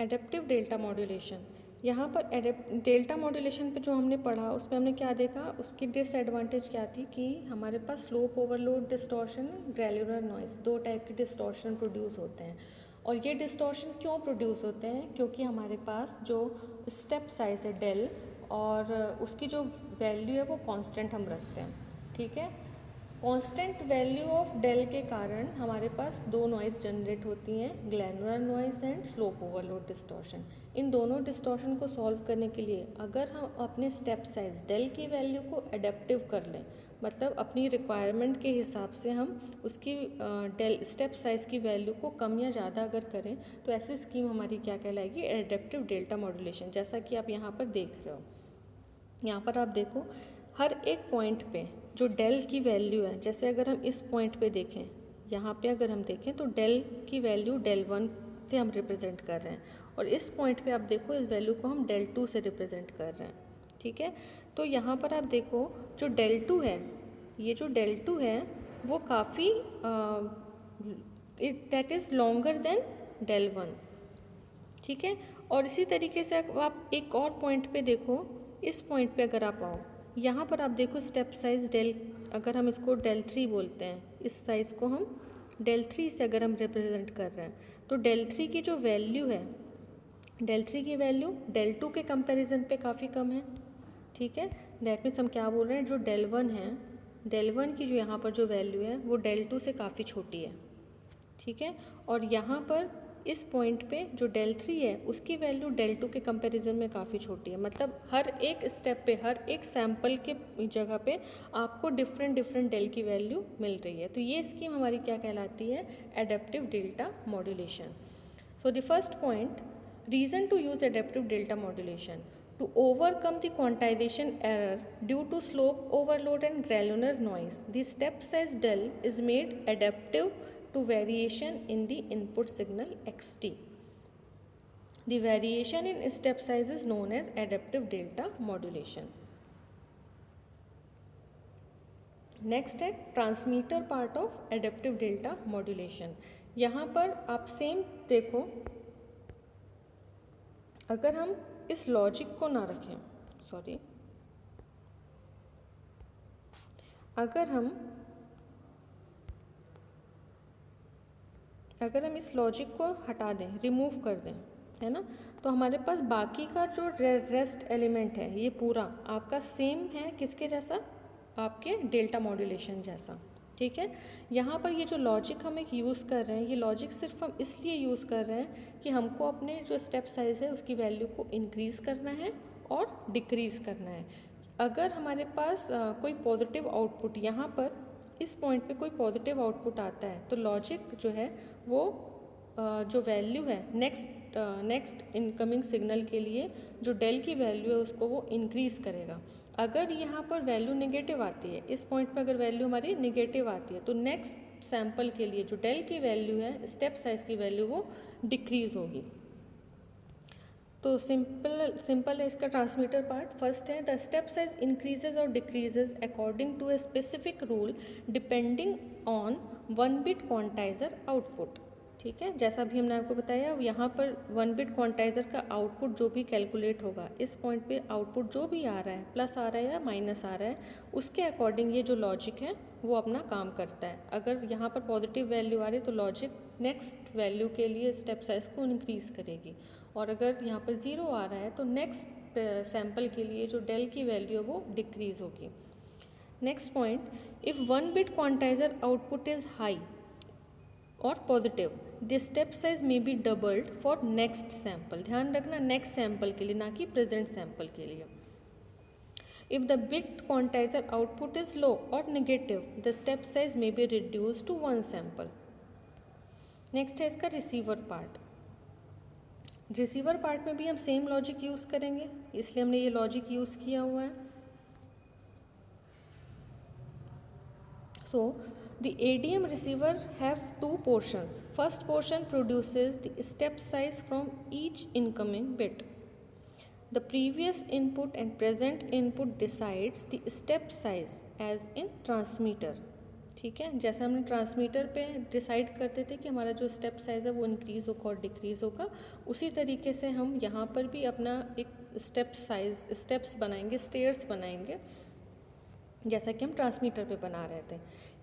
Adaptive delta modulation. यहाँ पर delta modulation पे जो हमने पढ़ा उसमें हमने क्या देखा, उसकी डिसएडवांटेज क्या थी कि हमारे पास slope overload distortion, granular noise, दो टाइप के डिस्टॉर्शन प्रोड्यूस होते हैं। और ये डिस्टॉर्शन क्यों प्रोड्यूस होते हैं? क्योंकि हमारे पास जो स्टेप साइज है डेल और उसकी जो वैल्यू है वो कांस्टेंट हम रखते हैं, ठीक है। कांस्टेंट वैल्यू ऑफ डेल के कारण हमारे पास दो नॉइस जनरेट होती हैं, granular noise and slope overload distortion. इन दोनों डिस्टॉर्शन को सॉल्व करने के लिए अगर हम अपने स्टेप साइज डेल की वैल्यू को एडेप्टिव कर लें, मतलब अपनी रिक्वायरमेंट के हिसाब से हम उसकी डेल स्टेप साइज की वैल्यू को कम या ज़्यादा अगर करें, तो ऐसी स्कीम हमारी क्या कहलाएगी? Adaptive delta modulation. जैसा कि आप यहाँ पर देख रहे हो, यहाँ पर आप देखो हर एक पॉइंट पे जो डेल की वैल्यू है, जैसे अगर हम इस पॉइंट पे देखें, यहाँ पे अगर हम देखें तो डेल की वैल्यू डेल 1 से हम रिप्रेजेंट कर रहे हैं, और इस पॉइंट पे आप देखो इस वैल्यू को हम डेल 2 से रिप्रेजेंट कर रहे हैं, ठीक है। तो यहाँ पर आप देखो जो डेल 2 है, ये जो डेल 2 है वो काफ़ी that is longer than del 1, ठीक है। और इसी तरीके से आप एक और पॉइंट पे देखो, इस पॉइंट पे अगर आप आओ, यहाँ पर आप देखो स्टेप साइज डेल, अगर हम इसको डेल 3 बोलते हैं, इस साइज़ को हम डेल 3 से अगर हम रिप्रेजेंट कर रहे हैं, तो डेल 3 की जो वैल्यू है, डेल 3 की वैल्यू डेल 2 के कंपैरिजन पे काफ़ी कम है, ठीक है। दैट मीन्स हम क्या बोल रहे हैं, जो डेल 1 है, डेल 1 की जो यहाँ पर जो वैल्यू है वो डेल 2 से काफ़ी छोटी है, ठीक है। और यहाँ पर इस पॉइंट पे जो डेल 3 है उसकी वैल्यू डेल 2 के कंपैरिजन में काफ़ी छोटी है, मतलब हर एक स्टेप पे, हर एक सैम्पल के जगह पे आपको डिफरेंट डिफरेंट डेल की वैल्यू मिल रही है। तो ये स्कीम हमारी क्या कहलाती है? Adaptive delta modulation. So the first point, reason to use adaptive delta modulation to overcome the quantization error due to slope overload and granular noise. The step size del is made adaptive to variation in the input signal xt. The variation in step size is known as adaptive delta modulation. Next है transmitter part of adaptive delta modulation. यहाँ पर आप same देखो, अगर हम इस logic को ना रखें, सॉरी, अगर हम इस लॉजिक को हटा दें, रिमूव कर दें, है ना, तो हमारे पास बाकी का जो रेस्ट एलिमेंट है ये पूरा आपका सेम है, किसके जैसा? आपके डेल्टा मॉड्यूलेशन जैसा, ठीक है। यहाँ पर ये जो लॉजिक हम एक यूज़ कर रहे हैं, ये लॉजिक सिर्फ हम इसलिए यूज़ कर रहे हैं कि हमको अपने जो स्टेप साइज़ है उसकी वैल्यू को इंक्रीज़ करना है और डिक्रीज़ करना है। अगर हमारे पास कोई पॉजिटिव आउटपुट, यहाँ पर इस पॉइंट पे कोई पॉजिटिव आउटपुट आता है, तो लॉजिक जो है वो जो वैल्यू है नेक्स्ट इनकमिंग सिग्नल के लिए जो डेल की वैल्यू है उसको वो इंक्रीज़ करेगा। अगर यहाँ पर वैल्यू नेगेटिव आती है, इस पॉइंट पर अगर वैल्यू हमारी नेगेटिव आती है, तो नेक्स्ट सैम्पल के लिए जो डेल की वैल्यू है, स्टेप साइज की वैल्यू वो डिक्रीज़ होगी। तो सिंपल है इसका ट्रांसमीटर पार्ट। फर्स्ट है द स्टेप साइज इंक्रीजेज और decreases according to a specific rule depending on 1 bit quantizer output, ठीक है। जैसा भी हमने आपको बताया, यहाँ पर 1 बिट क्वांटाइजर का आउटपुट जो भी कैलकुलेट होगा, इस पॉइंट पे आउटपुट जो भी आ रहा है, प्लस आ रहा है या माइनस आ रहा है, उसके अकॉर्डिंग ये जो लॉजिक है वो अपना काम करता है। अगर यहाँ पर पॉजिटिव वैल्यू आ रही है तो लॉजिक नेक्स्ट वैल्यू के लिए स्टेप साइज को इंक्रीज़ करेगी, और अगर यहाँ पर 0 आ रहा है तो नेक्स्ट सैम्पल के लिए जो डेल की वैल्यू है वो डिक्रीज़ होगी। Next point, if 1 bit quantizer output is high और positive, the step size may be doubled for next sample. ध्यान रखना नेक्स्ट सैम्पल के लिए, ना कि प्रेजेंट सैम्पल के लिए। If the bit quantizer output is low और negative, the step size may be reduce to 1 sample. Next है इसका रिसीवर पार्ट। रिसीवर पार्ट में भी हम सेम लॉजिक यूज़ करेंगे, इसलिए हमने ये लॉजिक यूज़ किया हुआ है। So the ADM receiver have two portions. First portion produces the step size from each incoming bit. The previous input and present input decides the step size as in transmitter, ठीक है, जैसे हमने transmitter पे decide करते थे कि हमारा जो स्टेप साइज़ है वो इंक्रीज़ होगा और डिक्रीज़ होगा, उसी तरीके से हम यहाँ पर भी अपना एक स्टेप्स बनाएंगे, स्टेयर्स बनाएंगे, जैसा कि हम ट्रांसमीटर पे बना रहे थे।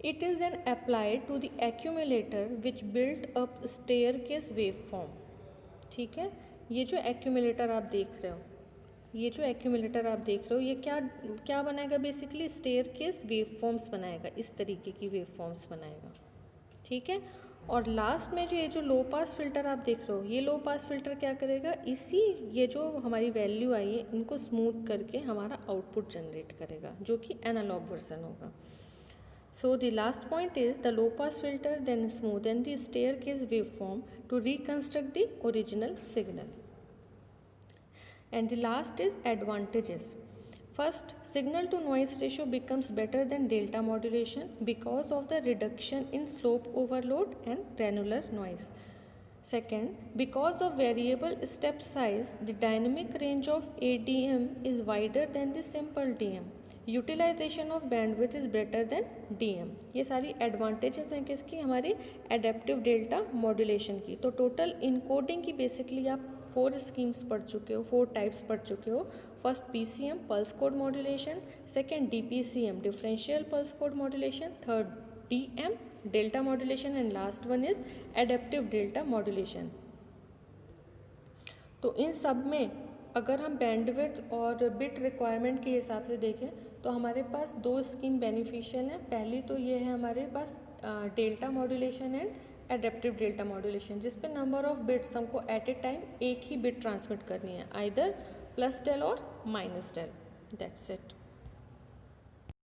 It is then applied to the accumulator which built up staircase wave form. ठीक है, ये जो एक्यूमुलेटर आप देख रहे हो, ये क्या क्या बनाएगा, बेसिकली स्टेयरकेस वेव फॉर्म्स बनाएगा, इस तरीके की वेव फॉर्म्स बनाएगा। ठीक है, और लास्ट में ये जो लो पास फिल्टर आप देख रहे हो, ये लो पास फिल्टर क्या करेगा, ये जो हमारी वैल्यू आई है इनको स्मूथ करके हमारा आउटपुट जनरेट करेगा, जो कि एनालॉग वर्जन होगा। So the last point is the low pass filter then smoothen the staircase waveform to reconstruct the original signal. And the last is advantages. First, signal to noise ratio becomes better than delta modulation because of the reduction in slope overload and granular noise. Second, because of variable step size, the dynamic range of ADM is wider than the simple DM. Utilisation of bandwidth is better than DM. ये सारी advantages हैं किसकी, हमारी adaptive delta modulation की। तो total encoding की basically आप 4 schemes पढ़ चुके हो, 4 टाइप्स पढ़ चुके हो। First PCM pulse code modulation, second DPCM differential pulse code modulation, third DM delta modulation and last one is adaptive delta modulation. तो इन सब में अगर हम बैंडविड्थ और बिट रिक्वायरमेंट के हिसाब से देखें तो हमारे पास 2 स्कीम बेनिफिशियल हैं। पहली तो ये है हमारे पास delta modulation and adaptive delta modulation, जिस पे नंबर ऑफ बिट्स हमको एट ए टाइम एक ही बिट ट्रांसमिट करनी है, आइदर +del और -del। That's it.